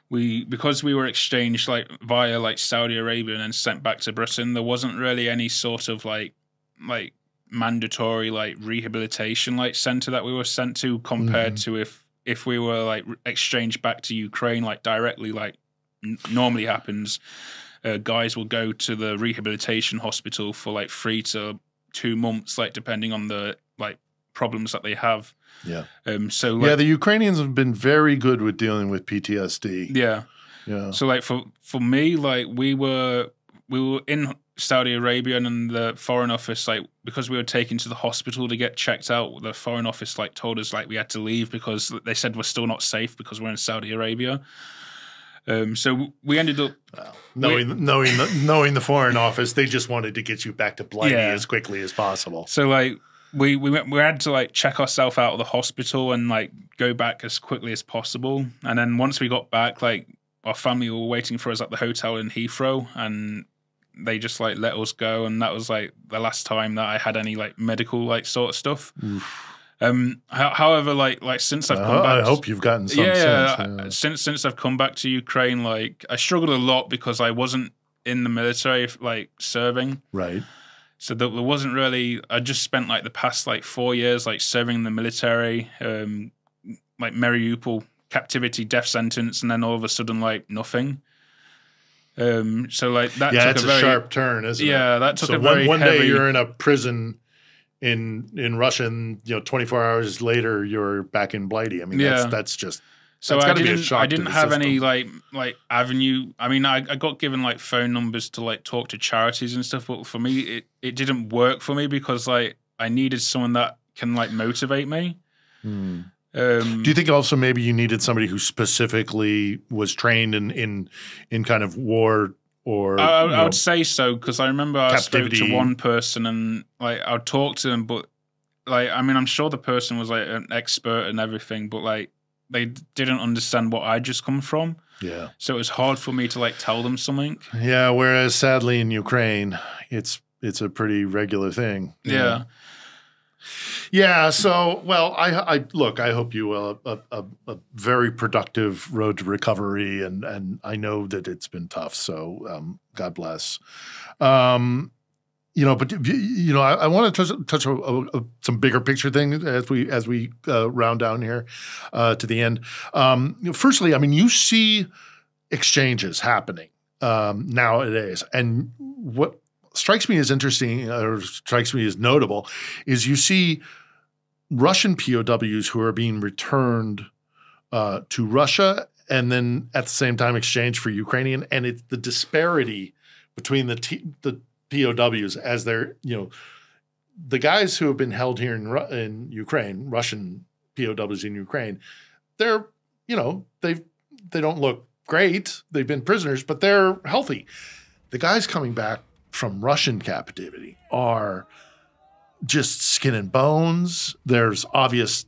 Because we were exchanged like via like Saudi Arabia and then sent back to Britain, there wasn't really any sort of like mandatory like rehabilitation like center that we were sent to compared to if we were like exchanged back to Ukraine like directly like normally happens. Guys will go to the rehabilitation hospital for like 3 to 2 months, like depending on the like problems that they have. Yeah. So like, the Ukrainians have been very good with dealing with PTSD. Yeah. Yeah. So like for me, like we were in Saudi Arabia, and in the Foreign Office, like because we were taken to the hospital to get checked out, the Foreign Office like told us like we had to leave because they said we're still not safe because we're in Saudi Arabia. So we ended up knowing the Foreign Office, they just wanted to get you back to Blighty as quickly as possible. So like we had to like check ourselves out of the hospital and like go back as quickly as possible. And then once we got back, like our family were waiting for us at the hotel in Heathrow, and they just like let us go. And that was like the last time that I had any like medical like sort of stuff. However, like since I've come back, I hope you've gotten some sense. Since I've come back to Ukraine, like I struggled a lot because I wasn't in the military, like serving. Right. So there wasn't really. I just spent like the past like 4 years like serving in the military, like Mariupol, captivity, death sentence, and then all of a sudden like nothing. So like that. Yeah, took it's a sharp turn, isn't it? Yeah, that took a very one heavy. Day you're in a prison in Russia, and 24 hours later you're back in Blighty. I mean, that's just. So I didn't have any like avenue. I mean, I got given like phone numbers to like talk to charities and stuff, but for me, it didn't work for me because like I needed someone that can like motivate me. Do you think also maybe you needed somebody who specifically was trained in kind of war or? I would say so, because I remember I spoke Captivity. to one person and like I'd talk to them, but like I mean I'm sure the person was like an expert and everything, but like they didn't understand what I just come from. Yeah. So it was hard for me to like tell them something. Yeah. Whereas sadly in Ukraine, it's a pretty regular thing. Yeah. Yeah. So, well, I look. I hope you a very productive road to recovery, and I know that it's been tough. So, God bless. But I want to touch some bigger picture things as we round down here to the end. Firstly, I mean, you see exchanges happening nowadays, and what strikes me as interesting or strikes me as notable is you see Russian POWs who are being returned to Russia, and then at the same time exchanged for Ukrainian, and it's the disparity between the POWs as they're, the guys who have been held here in Ukraine, Russian POWs in Ukraine, they're, they don't look great. They've been prisoners, but they're healthy. The guys coming back from Russian captivity are just skin and bones. There's obvious,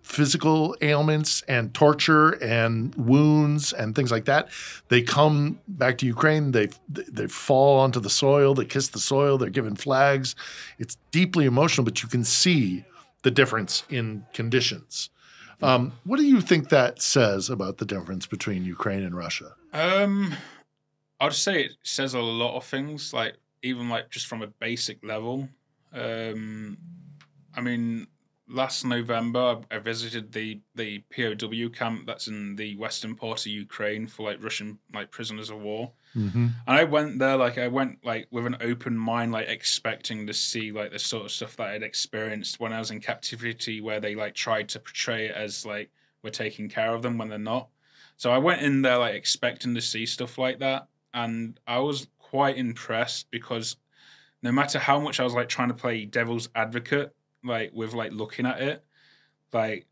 physical ailments and torture and wounds and things like that. They come back to Ukraine. They fall onto the soil. They kiss the soil. They're given flags. It's deeply emotional, but you can see the difference in conditions. What do you think that says about the difference between Ukraine and Russia? I'd say it says a lot of things, even just from a basic level. I mean, last November, I visited the POW camp that's in the western part of Ukraine for Russian prisoners of war. Mm-hmm. And I went there with an open mind, expecting to see the sort of stuff that I'd experienced when I was in captivity, where they tried to portray it as we're taking care of them when they're not. So I went in there expecting to see stuff like that, and I was quite impressed because no matter how much I was trying to play devil's advocate, with looking at it,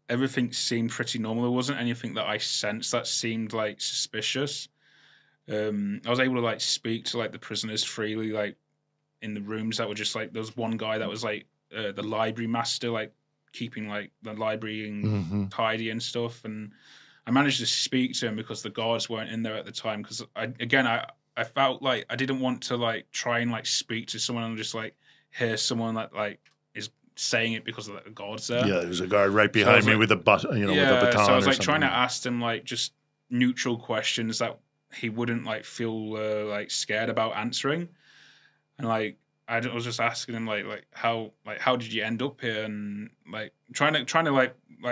everything seemed pretty normal. There wasn't anything that I sensed that seemed suspicious. I was able to speak to the prisoners freely, in the rooms that were just there was one guy that was the library master, keeping the library tidy and stuff, and I managed to speak to him because the guards weren't in there at the time. Because I felt I didn't want to try and speak to someone and just hear someone that is saying it because of the guards there. Yeah, there's a guard right behind me with a with a baton. So I was trying to ask him just neutral questions that he wouldn't feel scared about answering, and I was just asking him how did you end up here, and trying to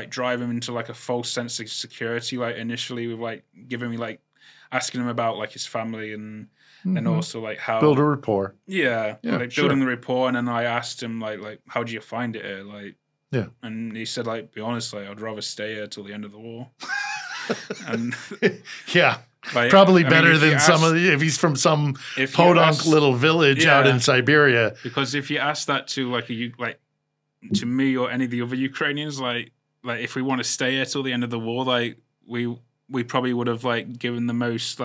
drive him into a false sense of security initially with giving me asking him about his family and also how build a rapport. Yeah, building the rapport, and then I asked him how do you find it here, and he said be honest, I'd rather stay here till the end of the war. And yeah. Probably better than if he's from some podunk little village out in Siberia. Because if you ask that to to me or any of the other Ukrainians, if we want to stay here till the end of the war, we probably would have given the most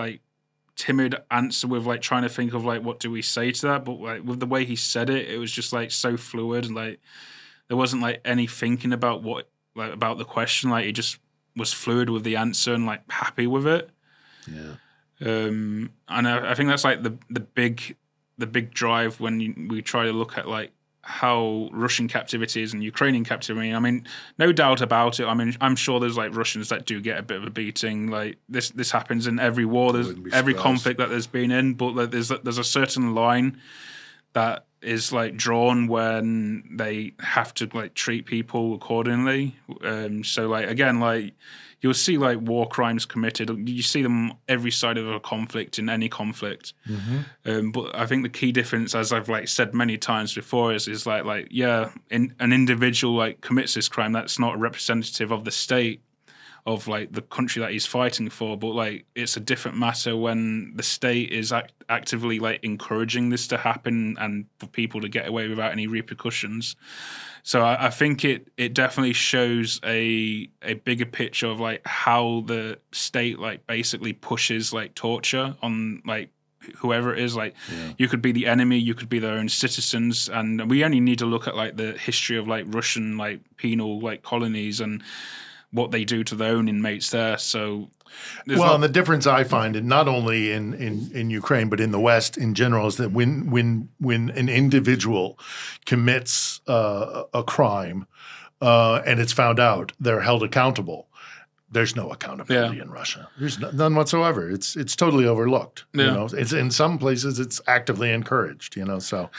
timid answer with trying to think of what do we say to that. But with the way he said it, it was just so fluid, and there wasn't any thinking about what about the question. He just was fluid with the answer and happy with it. Yeah. And I think that's the big drive when we try to look at how Russian captivity is and Ukrainian captivity. I mean, no doubt about it. I mean, I'm sure there's Russians that do get a bit of a beating. This happens in every war. There's every conflict that there's been in, but there's a certain line that is drawn when they have to treat people accordingly. So again, you'll see war crimes committed. You see them every side of a conflict in any conflict. Mm-hmm. But I think the key difference, as I've said many times before, is an individual commits this crime. That's not a representative of the state, of the country that he's fighting for. But it's a different matter when the state is actively encouraging this to happen and for people to get away without any repercussions. So I think it definitely shows a bigger picture of how the state basically pushes torture on whoever it is. You could be the enemy, you could be their own citizens, and we only need to look at the history of Russian penal colonies, and what they do to their own inmates there. So, and the difference I find, and not only in Ukraine but in the West in general, is that when an individual commits a crime and it's found out, they're held accountable. There's no accountability in Russia. There's none whatsoever. It's totally overlooked. Yeah. You know, it's in some places it's actively encouraged. You know, so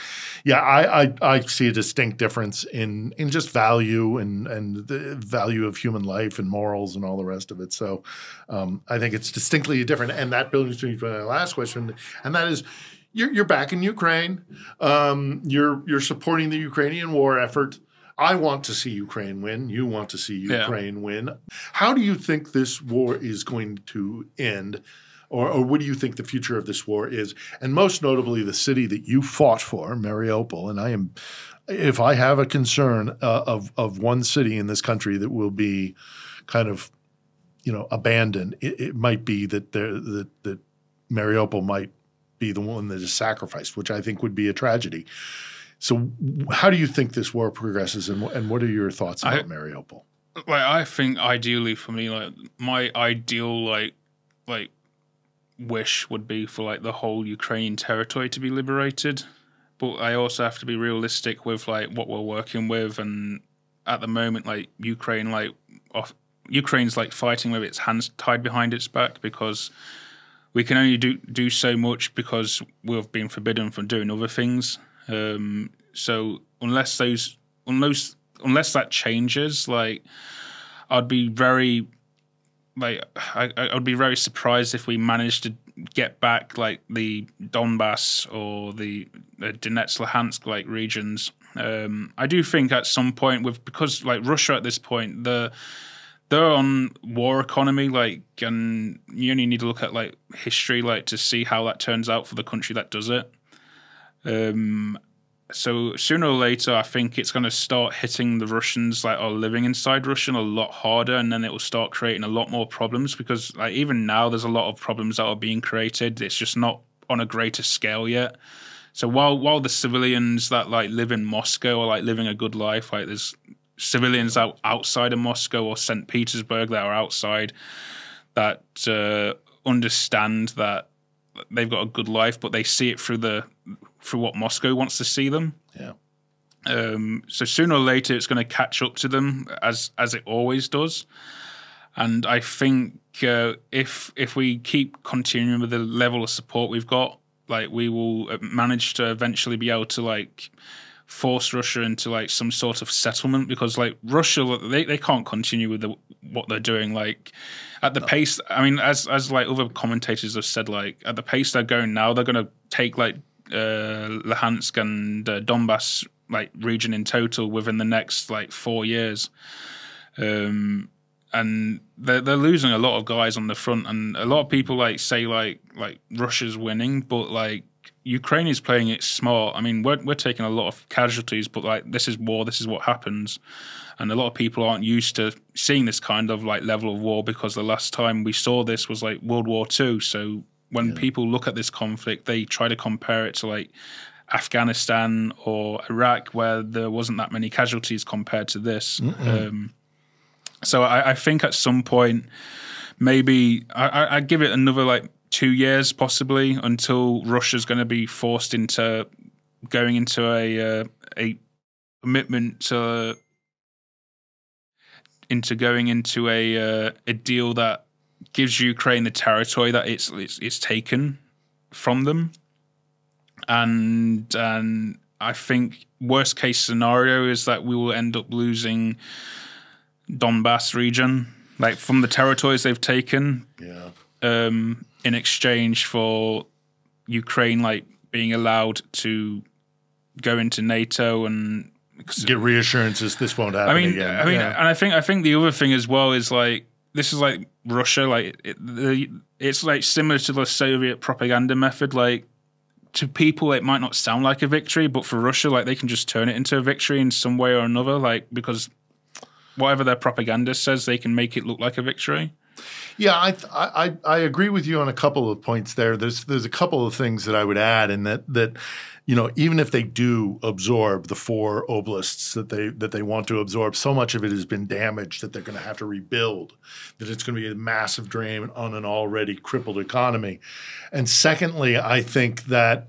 I see a distinct difference in just value and the value of human life and morals and all the rest of it. So I think it's distinctly different. And that builds me to my last question, and that is, you're back in Ukraine. You're supporting the Ukrainian war effort. I want to see Ukraine win. You want to see Ukraine win. How do you think this war is going to end, or what do you think the future of this war is? And most notably, the city that you fought for, Mariupol. And if I have a concern of one city in this country that will be kind of, abandoned, it might be that that Mariupol might be the one that is sacrificed, which I think would be a tragedy. So how do you think this war progresses, and what are your thoughts about Mariupol? I think ideally for me, my ideal wish would be for the whole Ukrainian territory to be liberated. But I also have to be realistic with what we're working with, and at the moment Ukraine's fighting with its hands tied behind its back, because we can only do so much because we've been forbidden from doing other things. So unless that changes, I'd be very I'd be very surprised if we managed to get back the Donbass or the Donetsk, Luhansk regions. I do think at some point, because Russia at this point, they're on war economy, and you only need to look at history to see how that turns out for the country that does it. So sooner or later, I think it's going to start hitting the Russians are living inside Russia a lot harder, and then it will start creating a lot more problems, because even now there's a lot of problems that are being created. It's just not on a greater scale yet. So while the civilians that live in Moscow are living a good life, there's civilians outside of Moscow or St. Petersburg that are outside that understand that they've got a good life, but they see it through what Moscow wants to see them. Yeah. So sooner or later, it's going to catch up to them, as it always does. And I think if we keep continuing with the level of support we've got, we will manage to eventually be able to force Russia into some sort of settlement, because Russia, they can't continue with what they're doing at the pace. I mean, as other commentators have said, at the pace they're going now, they're going to take Luhansk and Donbass region in total within the next 4 years. And they're losing a lot of guys on the front, and a lot of people say Russia's winning, but Ukraine is playing it smart. I mean, we're taking a lot of casualties, but this is war. This is what happens, and a lot of people aren't used to seeing this kind of level of war, because the last time we saw this was World War II. So when people look at this conflict, they try to compare it to Afghanistan or Iraq, where there wasn't that many casualties compared to this. So I think at some point, maybe I give it another 2 years possibly, until Russia's going to be forced into going into a commitment to going into a deal that gives Ukraine the territory that it's taken from them, and I think worst case scenario is that we will end up losing Donbass region, from the territories they've taken. Yeah. In exchange for Ukraine being allowed to go into NATO and get reassurances this won't happen again. I mean, and I think the other thing as well is this is Russia, it's similar to the Soviet propaganda method. To people, it might not sound like a victory, but for Russia, they can just turn it into a victory in some way or another, because whatever their propaganda says, they can make it look like a victory. Yeah, I agree with you on a couple of points there. There's a couple of things that I would add, and that even if they do absorb the 4 oblasts that they want to absorb, so much of it has been damaged that they're going to have to rebuild, that it's going to be a massive drain on an already crippled economy. And secondly, I think that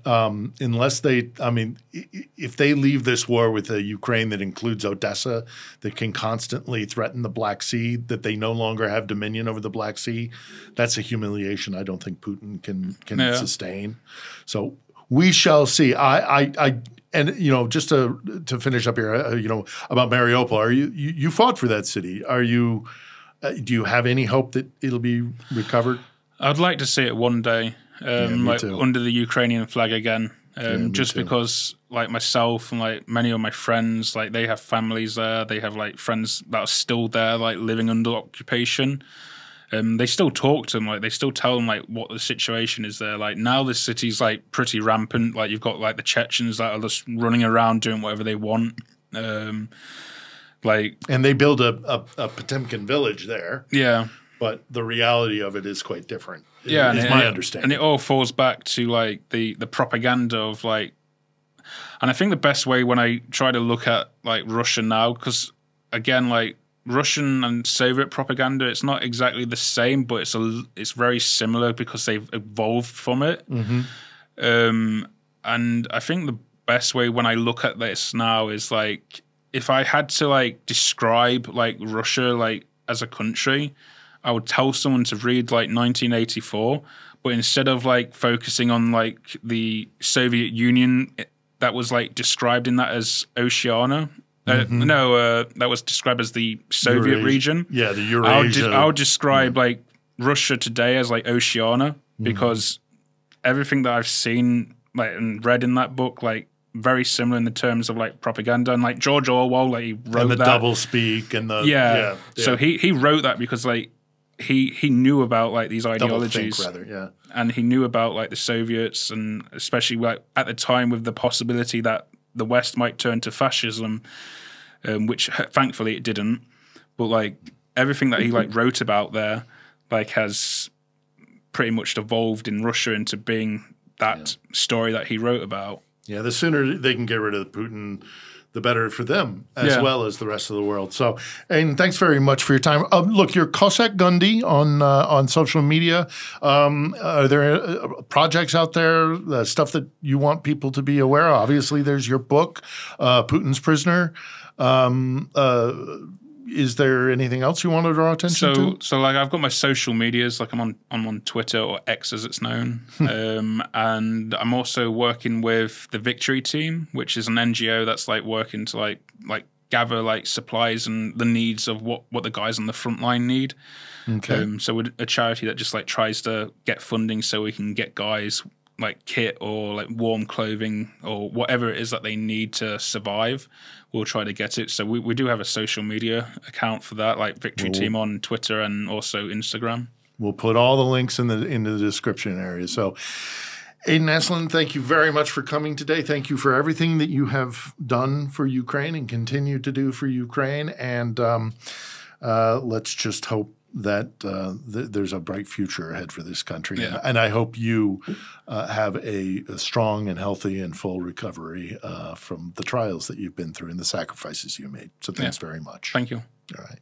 if they leave this war with a Ukraine that includes Odessa, that can constantly threaten the Black Sea, that they no longer have dominion over the Black Sea, that's a humiliation I don't think Putin can sustain. So we shall see. Just to finish up here, about Mariupol, you fought for that city. Do you have any hope that it'll be recovered? I'd like to see it one day, too. under the Ukrainian flag again. Because like myself and like many of my friends, like they have families there. They have like friends that are still there, like living under occupation. They still talk to them, like they still tell them like what the situation is there. Like now the city's like pretty rampant. Like you've got like the Chechens that are just running around doing whatever they want. And they build a Potemkin village there. Yeah. But the reality of it is quite different. Yeah, is my understanding. And it all falls back to like the propaganda of like, and I think the best way when I try to look at like Russia now, because again, like Russian and Soviet propaganda, it's not exactly the same, but it's very similar because they've evolved from it. Mm-hmm. And I think the best way when I look at this now is like, if I had to like describe like Russia like as a country, I would tell someone to read like 1984, but instead of like focusing on like the Soviet Union, that was like described in that as Oceania. That was described as the Soviet region. Yeah, the Eurasia. I would describe like Russia today as like Oceania because everything that I've seen like and read in that book, like very similar in the terms of like propaganda, and like George Orwell, like he wrote and the that. double speak and the yeah. So he wrote that because like he knew about like these ideologies, and he knew about like the Soviets, and especially like at the time with the possibility that the West might turn to fascism, which thankfully it didn't. But like everything that he like wrote about there, like has pretty much evolved in Russia into being that story that he wrote about. Yeah, the sooner they can get rid of Putin, the better for them as well as the rest of the world. So, and thanks very much for your time. Look, you're Cossack Gundy on social media. Are there projects out there, stuff that you want people to be aware of? Obviously, there's your book, Putin's Prisoner. Is there anything else you want to draw attention to? So like I've got my social medias, like I'm on Twitter, or X as it's known. And I'm also working with the Victory Team, which is an NGO that's like working to like gather like supplies and the needs of what the guys on the front line need. Okay. So we're a charity that just like tries to get funding so we can get guys like kit or like warm clothing or whatever it is that they need to survive. We'll try to get it. So we do have a social media account for that, like Victory Team on Twitter and also Instagram. We'll put all the links in the description area. So Aiden Aslin, thank you very much for coming today. Thank you for everything that you have done for Ukraine and continue to do for Ukraine. And let's just hope that there's a bright future ahead for this country. Yeah. And I hope you have a strong and healthy and full recovery from the trials that you've been through and the sacrifices you made. So thanks very much. Thank you. All right.